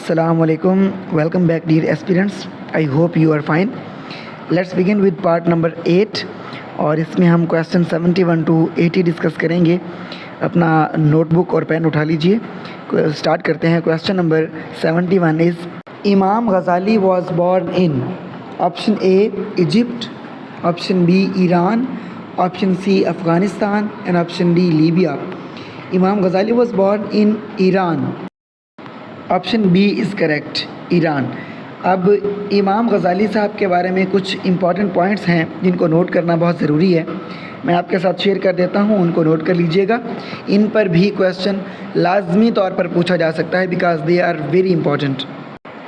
Assalamu alaikum. Welcome back, dear aspirants. I hope you are fine. Let's begin with part number 8 और इसमें हम question 71 to 80 discuss करेंगे. अपना notebook और pen उठा लीजिए. स्टार्ट करते हैं. Question number 71 is Imam Ghazali was born in option A Egypt, option B Iran, option C Afghanistan and option D Libya. Imam Ghazali was born in Iran. Option B is correct, Iran. अब Imam Ghazali साहब के बारे में कुछ important points हैं जिनको note करना बहुत ज़रूरी है. मैं आपके साथ शेयर कर देता हूं, उनको नोट कर लीजिएगा. इन पर भी क्वेश्चन लाजमी तौर पर पूछा जा सकता है because they are very important.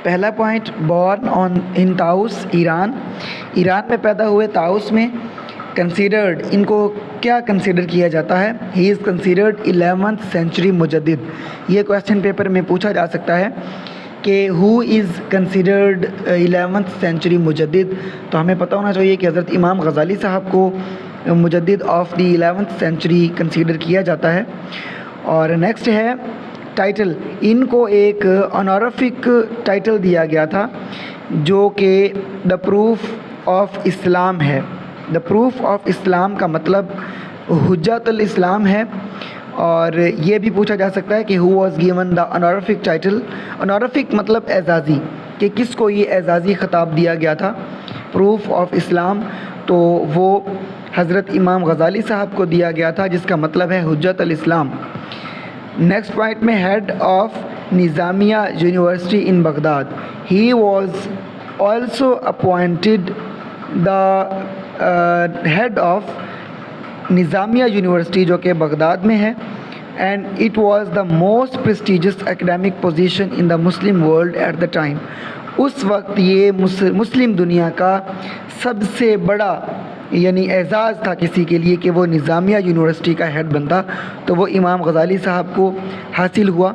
पहला point, born on in Tus, Iran. Iran में पैदा हुए. ताउस में कंसीडर्ड, इनको क्या कंसीडर किया जाता है? He is considered 11th century मुजद्दिद. ये क्वेश्चन पेपर में पूछा जा सकता है कि who is considered 11th century मुजद्दिद. तो हमें पता होना चाहिए कि हज़रत इमाम गज़ाली साहब को मुजद्दिद of the 11th century consider किया जाता है. और नेक्स्ट है टाइटल. इनको एक ऑनरिफिक टाइटल दिया गया था जो कि द प्रूफ ऑफ इस्लाम है. द प्रूफ ऑफ इस्लाम का मतलब हुज्जतुल इस्लाम है. और ये भी पूछा जा सकता है कि who was given the honorific title. Honorific मतलब एजाज़ी, कि किसको ये एजाज़ी ख़िताब दिया गया था. प्रूफ ऑफ इस्लाम तो वो हज़रत इमाम गज़ाली साहब को दिया गया था जिसका मतलब है हुज्जतुल इस्लाम. नेक्स्ट पॉइंट में head of Nizamia university in Baghdad. He was also appointed the head of Nizamia university जो कि बगदाद में है. And it was the most prestigious academic position in the Muslim world at the time. उस वक्त ये मुस्लिम दुनिया का सबसे बड़ा यानी एज़ाज़ था किसी के लिए कि वो निज़ामिया यूनिवर्सिटी का हेड बनता. तो वो इमाम गज़ाली साहब को हासिल हुआ,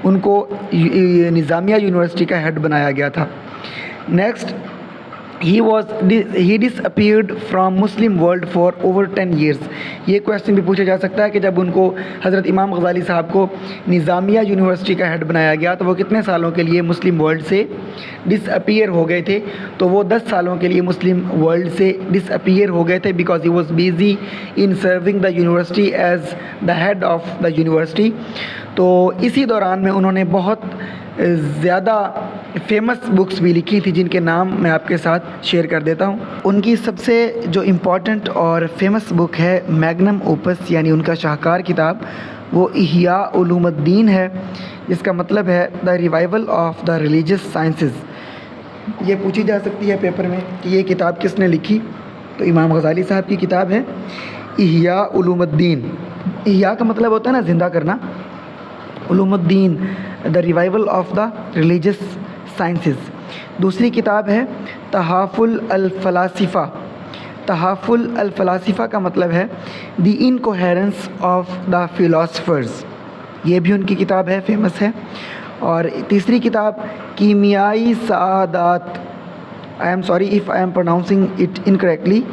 उनको निज़ामिया यूनिवर्सिटी का हेड बनाया गया था. Next, he disappeared from Muslim world for over 10 years. ये क्वेश्चन भी पूछा जा सकता है कि जब उनको हज़रत इमाम गज़ाली साहब को निज़ामिया यूनिवर्सिटी का हेड बनाया गया तो वो कितने सालों के लिए मुस्लिम वर्ल्ड से डिसअपीयर हो गए थे. तो वो 10 सालों के लिए मुस्लिम वर्ल्ड से डिसअपीयर हो गए थे because he was busy in serving the university as the head of the university. तो इसी दौरान में उन्होंने बहुत ज़्यादा फेमस बुक्स भी लिखी थी जिनके नाम मैं आपके साथ शेयर कर देता हूँ. उनकी सबसे जो इम्पॉर्टेंट और फेमस बुक है मैग्नम ओपस यानी उनका शाहकार किताब, वो इहिया उलूमुद्दीन है जिसका मतलब है the revival of the religious sciences. ये पूछी जा सकती है पेपर में कि ये किताब किसने लिखी. तो इमाम गज़ाली साहब की किताब है इहिया उलूमुद्दीन. इहिया का मतलब होता है ना ज़िंदा करना. उलूमुद्दीन the revival of the religious sciences. दूसरी किताब है तहाफुल अल फ़लासिफ़ा. तहाफुल अल फ़लासिफ़ा का मतलब है the incoherence of the philosophers. ये भी उनकी किताब है, फेमस है. और तीसरी किताब कीमियाई सआदात. I am sorry if I am pronouncing it incorrectly.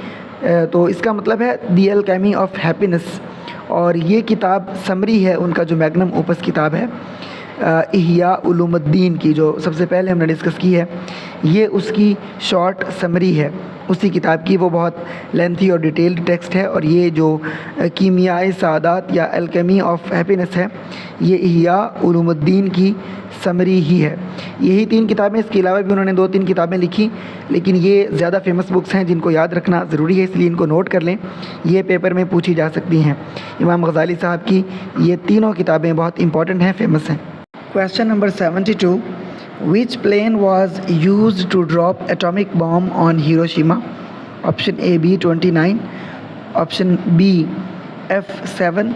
तो इसका मतलब है द अलकेमी ऑफ हैप्पीनेस. और ये किताब समरी है उनका जो मैग्नम ओपस किताब है इहिया उलूमुद्दीन की, जो सबसे पहले हमने डिस्कस की है. ये उसकी शॉर्ट समरी है उसी किताब की. वो बहुत लेंथी और डिटेल्ड टेक्स्ट है. और ये जो कीमियाई सादात या अलकेमी ऑफ हैप्पीनेस है ये इहिया उलूमुद्दीन की समरी ही है. यही 3 किताबें, इसके अलावा भी उन्होंने 2-3 किताबें लिखी, लेकिन ये ज़्यादा फेमस बुक्स हैं जिनको याद रखना ज़रूरी है, इसलिए इनको नोट कर लें. ये पेपर में पूछी जा सकती हैं. इमाम गज़ाली साहब की ये तीनों किताबें बहुत इंपॉर्टेंट हैं, फेमस हैं. Question number 72, which plane was used to drop atomic bomb on Hiroshima. Option A B-29, option B F-7,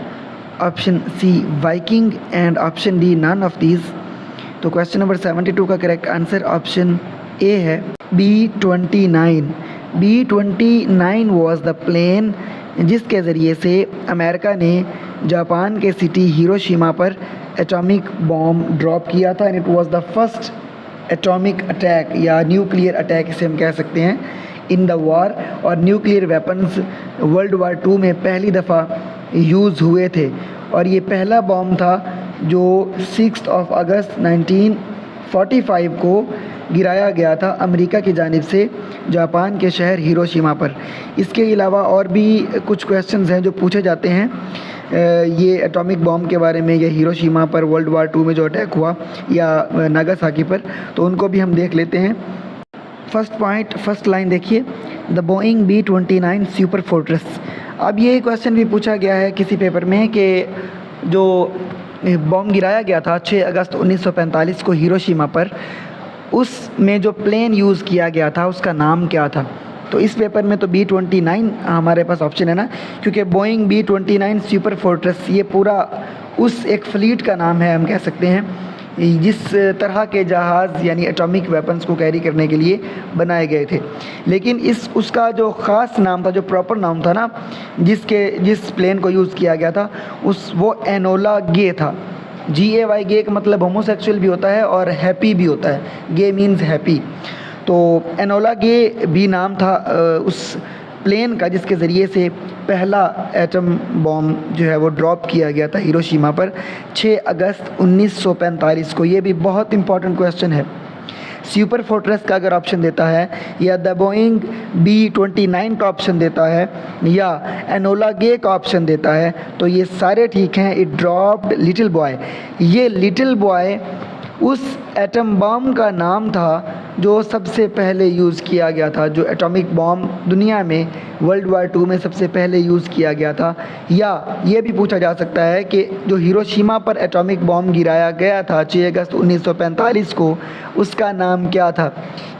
option C Viking and option D none of these. तो क्वेश्चन नंबर 72 का correct answer option A है B-29. B-29 was the plane जिसके ज़रिए से America ने Japan के city Hiroshima पर atomic bomb drop किया था. And it was the first atomic attack या न्यूक्लियर अटैक इसे हम कह सकते हैं इन द वॉर. और न्यूक्लियर वेपन्स वर्ल्ड वार 2 में पहली दफ़ा यूज़ हुए थे. और ये पहला बॉम्ब था जो 6 अगस्त 1945 को गिराया गया था अमेरिका की जानिब से जापान के शहर हिरोशिमा पर। इसके अलावा और भी कुछ क्वेश्चंस हैं जो पूछे जाते हैं ये एटॉमिक बॉम्ब के बारे में, या हिरोशिमा पर वर्ल्ड वार 2 में जो अटैक हुआ, या नागासाकी पर, तो उनको भी हम देख लेते हैं। फर्स्ट पॉइंट, फर्स्ट लाइन देखिए, the Boeing B-29 super fortress. अब ये क्वेश्चन भी पूछा गया है किसी पेपर में कि जो बॉम्ब गिराया गया था 6 अगस्त 1945 को हिरोशिमा पर, उसमें जो प्लेन यूज़ किया गया था उसका नाम क्या था। तो इस पेपर में तो B-29 हमारे पास ऑप्शन है ना, क्योंकि बोइंग B-29 सुपर फोर्ट्रेस ये पूरा उस एक फ्लीट का नाम है, हम कह सकते हैं, जिस तरह के जहाज़ यानी एटॉमिक वेपन्स को कैरी करने के लिए बनाए गए थे। लेकिन उसका जो ख़ास नाम था, जो प्रॉपर नाम था ना, जिस प्लेन को यूज़ किया गया था, वो एनोला गे था। GAY, गे का मतलब होमोसेक्सुअल भी होता है और हैप्पी भी होता है, गे मीन्स हैप्पी। तो एनोला गे भी नाम था उस प्लेन का जिसके ज़रिए से पहला एटम बॉम्ब जो है वो ड्रॉप किया गया था हिरोशिमा पर 6 अगस्त 1945 को। ये भी बहुत इंपॉर्टेंट क्वेश्चन है। सुपर फोर्ट्रेस का अगर ऑप्शन देता है, या द बोइंग B-29 का ऑप्शन देता है, या एनोला गे का ऑप्शन देता है, तो ये सारे ठीक हैं। इट ड्रॉप्ड लिटिल बॉय, ये लिटिल बॉय उस एटम बॉम्ब का नाम था जो सबसे पहले यूज़ किया गया था, जो एटॉमिक बॉम्ब दुनिया में वर्ल्ड वार 2 में सबसे पहले यूज़ किया गया था। या ये भी पूछा जा सकता है कि जो हिरोशिमा पर एटॉमिक बॉम्ब गिराया गया था 6 अगस्त 1945 को, उसका नाम क्या था।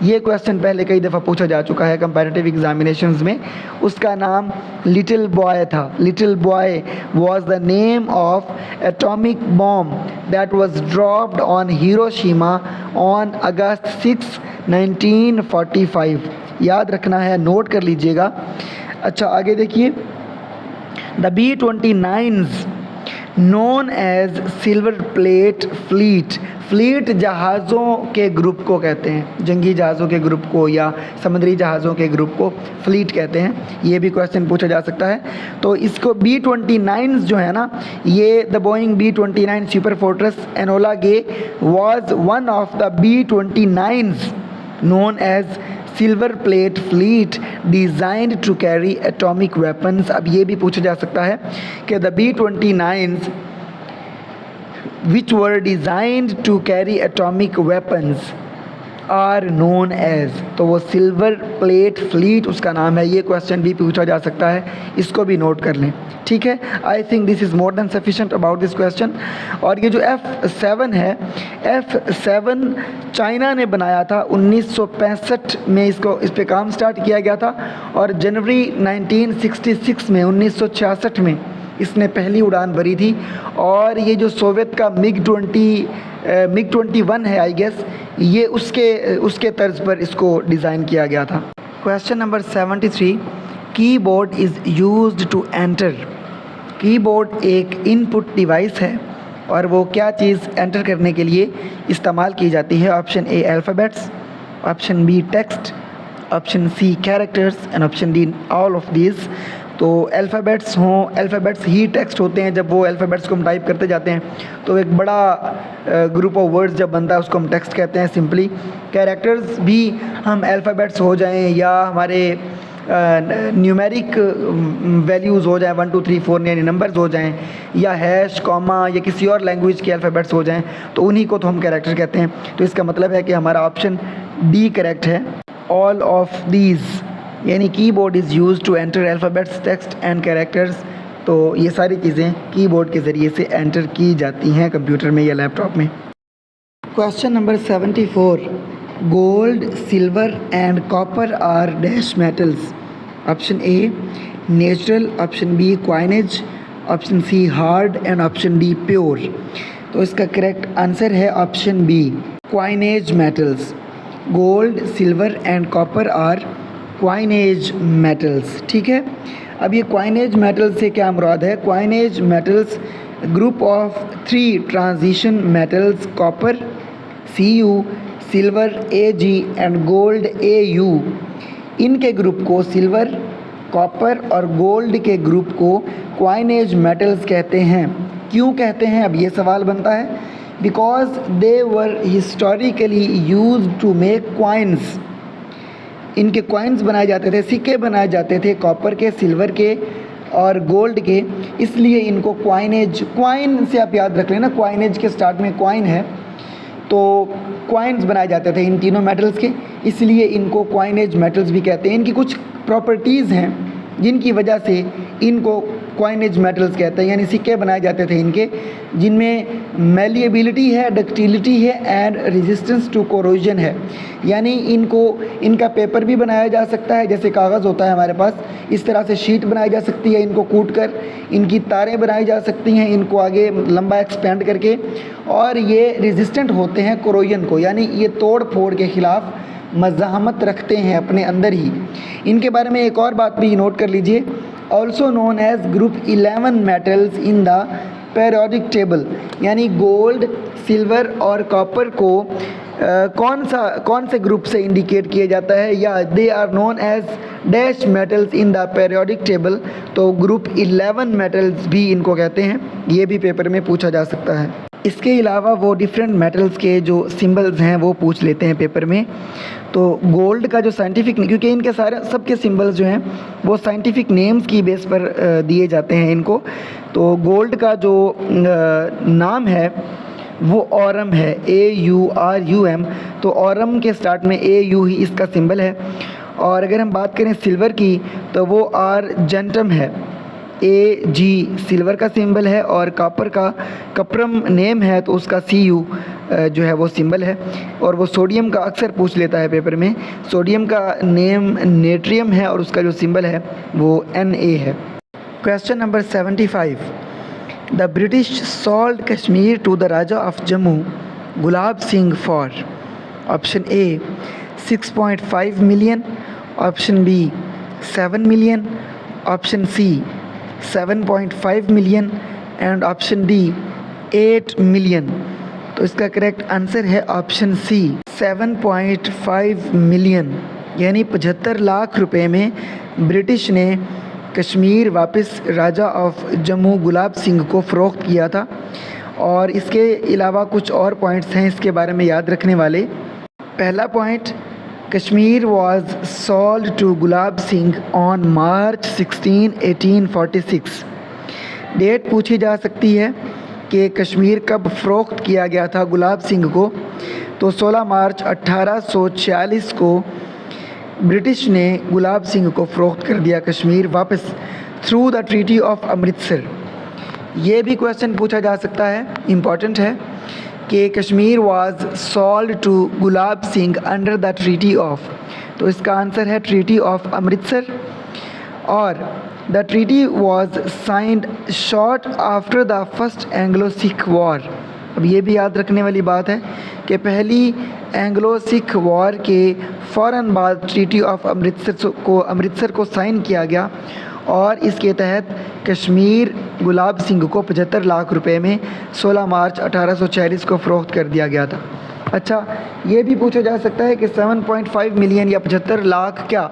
ये क्वेश्चन पहले कई दफ़ा पूछा जा चुका है कंपैरेटिव एग्जामिनेशंस में। उसका नाम लिटिल बॉय था। Little boy was the name of atomic bomb that was dropped on Hiroshima on August 6, 1945। याद रखना है, नोट कर लीजिएगा। अच्छा, आगे देखिए, the B-29 known as silver plate fleet. Fleet जहाज़ों के ग्रुप को कहते हैं, जंगी जहाज़ों के ग्रुप को या समुद्री जहाज़ों के ग्रुप को फ्लीट कहते हैं। ये भी क्वेश्चन पूछा जा सकता है। तो इसको B-29 जो है ना, ये the Boeing B-29 superfortress Enola Gay was one of the B-29 known as silver plate fleet designed to carry atomic weapons। अब ये भी पूछा जा सकता है कि the B-29s which were designed to carry atomic weapons are known as, तो वो सिल्वर प्लेट फ्लीट उसका नाम है। ये क्वेश्चन भी पूछा जा सकता है, इसको भी नोट कर लें, ठीक है। I think this is more than sufficient about this question. और ये जो F7 है, F7 चाइना ने बनाया था 1965 में, इस पे काम स्टार्ट किया गया था, और जनवरी 1966 में 1966 में इसने पहली उड़ान भरी थी। और ये जो सोवियत का MiG-21 है, आई गेस, ये उसके तर्ज पर इसको डिज़ाइन किया गया था। Question number 73, keyboard is used to enter. Keyboard एक इनपुट डिवाइस है और वो क्या चीज़ एंटर करने के लिए इस्तेमाल की जाती है। Option A alphabets, option B text, option C characters and option D all of these. तो अल्फ़ाबेट्स ही टेक्स्ट होते हैं। जब वो अल्फ़ाबेट्स को हम टाइप करते जाते हैं तो एक बड़ा ग्रुप ऑफ वर्ड्स जब बनता है उसको हम टेक्स्ट कहते हैं सिंपली। कैरेक्टर्स भी हम अल्फ़ाबेट्स हो जाएं या हमारे न्यूमेरिक वैल्यूज़ हो जाएं 1 2 3 4 यानी नंबर्स हो जाएं, या हैश कॉमा या किसी और लैंग्वेज के अल्फ़ाबेट्स हो जाएं, तो उन्हीं को तो हम कैरेक्टर कहते हैं। तो इसका मतलब है कि हमारा ऑप्शन डी करेक्ट है, ऑल ऑफ दीज, यानी keyboard is used to enter alphabets, text and characters. तो ये सारी चीज़ें कीबोर्ड के ज़रिए से एंटर की जाती हैं कंप्यूटर में या लैपटॉप में। Question number 74, gold, silver and copper are dash metals. Option A natural, option B coinage, option C hard and option D pure. तो इसका करेक्ट आंसर है option B, coinage metals. Gold, silver and copper are coinage metals, ठीक है। अब ये coinage metals से क्या मुराद है? Coinage metals group of 3 transition metals, copper Cu, silver Ag and gold Au, इनके ग्रुप को, सिल्वर, कॉपर और गोल्ड के ग्रुप को क्वाइनेज मेटल्स कहते हैं। क्यों कहते हैं? अब ये सवाल बनता है because they were historically use to make coins. इनके कॉइन्स बनाए जाते थे, सिक्के बनाए जाते थे कॉपर के, सिल्वर के और गोल्ड के, इसलिए इनको कॉइनेज, कॉइन से आप याद रख लेना, कॉइनेज के स्टार्ट में कॉइन है, तो कॉइन्स बनाए जाते थे इन तीनों मेटल्स के, इसलिए इनको कॉइनेज मेटल्स भी कहते हैं। इनकी कुछ प्रॉपर्टीज़ हैं जिनकी वजह से इनको कॉइनेज मेटल्स कहते हैं, यानी सिक्के बनाए जाते थे इनके, जिनमें मैलिएबिलिटी है, डक्टिलिटी है एंड रेजिस्टेंस टू कोरोजन है। यानी इनका पेपर भी बनाया जा सकता है, जैसे कागज़ होता है हमारे पास, इस तरह से शीट बनाई जा सकती है इनको कूट कर, इनकी तारें बनाई जा सकती हैं इनको आगे लंबा एक्सपेंड करके, और ये रेजिस्टेंट होते हैं कोरोजन को, यानी ये तोड़ फोड़ के ख़िलाफ़ मज़ाहमत रखते हैं अपने अंदर ही। इनके बारे में एक और बात भी नोट कर लीजिए, also known age group 11 metals in the periodic table, यानी गोल्ड, सिल्वर और कॉपर को कौन से ग्रुप से इंडिकेट किया जाता है, या they are known as dash metals in the periodic table, तो ग्रुप 11 मेटल्स भी इनको कहते हैं। ये भी पेपर में पूछा जा सकता है। इसके अलावा वो डिफरेंट मेटल्स के जो सिंबल्स हैं वो पूछ लेते हैं पेपर में। तो गोल्ड का जो साइंटिफिक, क्योंकि इनके सारे सबके सिंबल्स जो हैं वो साइंटिफिक नेम्स की बेस पर दिए जाते हैं इनको, तो गोल्ड का जो नाम है वो ऑरम है, AURUM, तो ऑरम के स्टार्ट में AU ही इसका सिंबल है। और अगर हम बात करें सिल्वर की तो वो आर्जेंटम है, AG सिल्वर का सिंबल है, और कॉपर का कपरम नेम है तो उसका CU जो है वो सिंबल है। और वो सोडियम का अक्सर पूछ लेता है पेपर में, सोडियम का नेम नेट्रियम है और उसका जो सिंबल है वो Na है। Question number 75, the British sold Kashmir to the raja of Jammu Gulab Singh for, option A 6.5 million, option B 7 million, option C 7.5 million and option D 8 million. तो इसका करेक्ट आंसर है ऑप्शन C 7.5 मिलियन, यानी 75 लाख रुपए में ब्रिटिश ने कश्मीर वापस राजा ऑफ जम्मू गुलाब सिंह को फ़रोख्त किया था। और इसके अलावा कुछ और पॉइंट्स हैं इसके बारे में याद रखने वाले। पहला point, Kashmir was sold to Gulab Singh on March 16, 1846। Date पूछी जा सकती है कि कश्मीर कब फ़रोख्त किया गया था गुलाब सिंह को, तो 16 मार्च 1846 को ब्रिटिश ने गुलाब सिंह को फ़रोख्त कर दिया कश्मीर वापस, through the treaty of Amritsar. ये भी क्वेश्चन पूछा जा सकता है, इम्पॉर्टेंट है, कि Kashmir was sold to Gulab Singh under the treaty of, तो इसका आंसर है ट्रीटी ऑफ अमृतसर। और the treaty was signed short after the first Anglo Sikh war. अब ये भी याद रखने वाली बात है कि पहली एंग्लो सिख वॉर के फ़ौरन बाद ट्रीटी ऑफ अमृतसर को साइन किया गया, और इसके तहत कश्मीर गुलाब सिंह को 75 लाख रुपए में 16 मार्च 1846 को फ़रोख्त कर दिया गया था। अच्छा, ये भी पूछा जा सकता है कि 7.5 मिलियन या 75 लाख क्या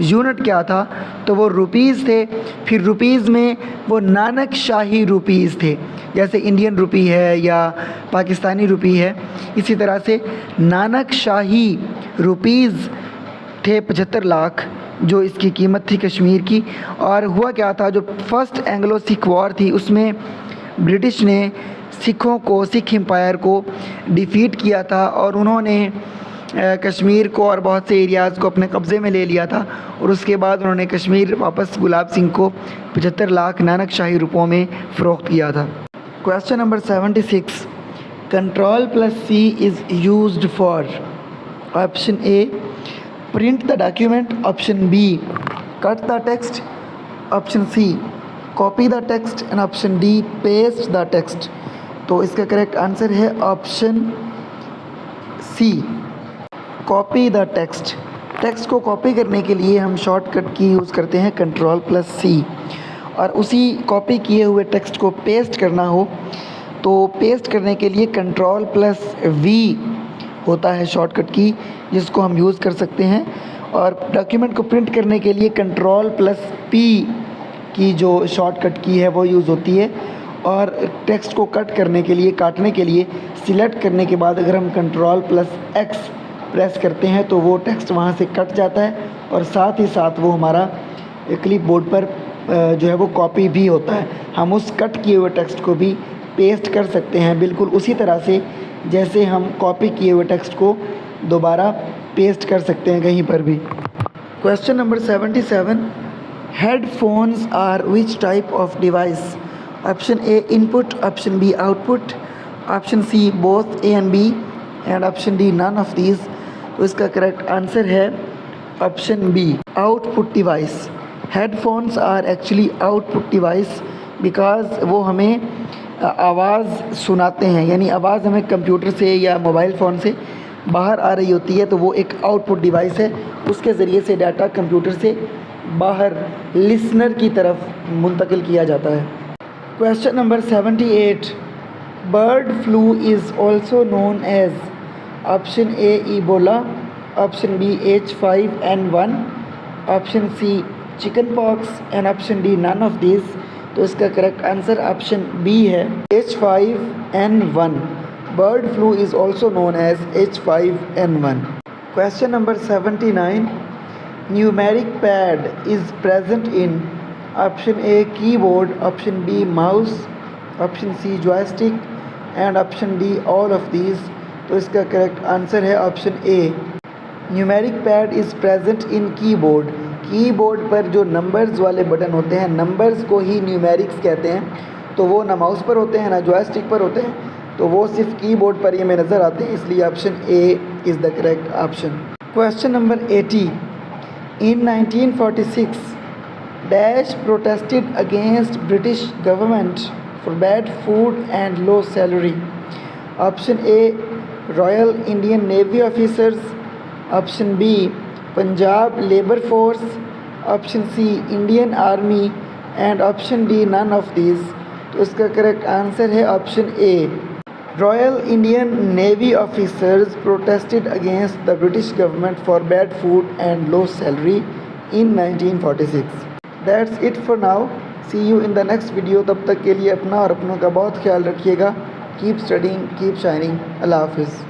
यूनिट क्या था, तो वो रुपीज़ थे। फिर रुपीज़ में वो नानक शाही रुपीज़ थे, जैसे इंडियन रुपी है या पाकिस्तानी रुपी है, इसी तरह से नानक शाही रुपीज़ थे 75 लाख जो इसकी कीमत थी कश्मीर की। और हुआ क्या था, जो फर्स्ट एंग्लो सिख वॉर थी उसमें ब्रिटिश ने सिखों को, सिख एम्पायर को डिफ़ीट किया था, और उन्होंने कश्मीर को और बहुत से एरियाज़ को अपने कब्ज़े में ले लिया था, और उसके बाद उन्होंने कश्मीर वापस गुलाब सिंह को 75 लाख नानक शाही रुपयों में फ़रोख्त किया था। Question number 76, control plus C is used for, option A print the document, option B cut the text, option C copy the text and option D paste the text. तो इसका करेक्ट आंसर है option C copy the text. Text को copy करने के लिए हम shortcut की use करते हैं कंट्रोल प्लस C, और उसी कॉपी किए हुए टेक्स्ट को पेस्ट करना हो तो पेस्ट करने के लिए कंट्रोल प्लस V होता है शॉर्टकट की, जिसको हम यूज़ कर सकते हैं। और डॉक्यूमेंट को प्रिंट करने के लिए कंट्रोल प्लस P की जो शॉर्टकट की है वो यूज़ होती है। और टेक्स्ट को कट करने के लिए, काटने के लिए सिलेक्ट करने के बाद अगर हम Ctrl+X प्रेस करते हैं तो वो टेक्स्ट वहाँ से कट जाता है और साथ ही साथ वो हमारा क्लिप बोर्ड पर जो है वो कॉपी भी होता है। हम उस कट किए हुए टेक्स्ट को भी पेस्ट कर सकते हैं, बिल्कुल उसी तरह से जैसे हम कॉपी किए हुए टेक्स्ट को दोबारा पेस्ट कर सकते हैं कहीं पर भी। Question number 77, headphones are which type of device? Option A input, option B output, option C both A and B and option D none of these. तो इसका करेक्ट आंसर है option B, output device. Headphones are actually output device because वो हमें आवाज़ सुनाते हैं, यानी आवाज़ हमें कंप्यूटर से या मोबाइल फ़ोन से बाहर आ रही होती है तो वो एक आउटपुट डिवाइस है। उसके ज़रिए से डाटा कंप्यूटर से बाहर लिसनर की तरफ मुंतकिल किया जाता है। Question number 78, bird flu is also known as? Option A Ebola, option B H5N1, option C chicken pox and option D none of this. तो इसका करेक्ट आंसर ऑप्शन बी है, H5N1। Bird flu is also known as H5N1। Question number 79, numeric pad is present in? Option A keyboard, option B mouse, option C joystick and option D all of these. तो इसका correct answer है option A, numeric pad is present in keyboard. Keyboard पर जो numbers वाले button होते हैं, numbers को ही numerics कहते हैं। तो वो ना माउस पर होते हैं ना जॉयस्टिक पर होते हैं, तो वो सिर्फ कीबोर्ड पर ही हमें नज़र आते हैं, इसलिए option A is the correct option. Question number 80, in 1946 dash protested against British government for bad food and low salary? Option A royal Indian navy officers, option B Punjab labour force, option C Indian army and option D none of these. तो इसका correct answer है option A, royal Indian navy officers protested against the British government for bad food and low salary in 1946। That's it for now, see you in the next video. तब तक के लिए अपना और अपनों का बहुत ख्याल रखिएगा। Keep studying, keep shining. अल्लाह हाफिज़।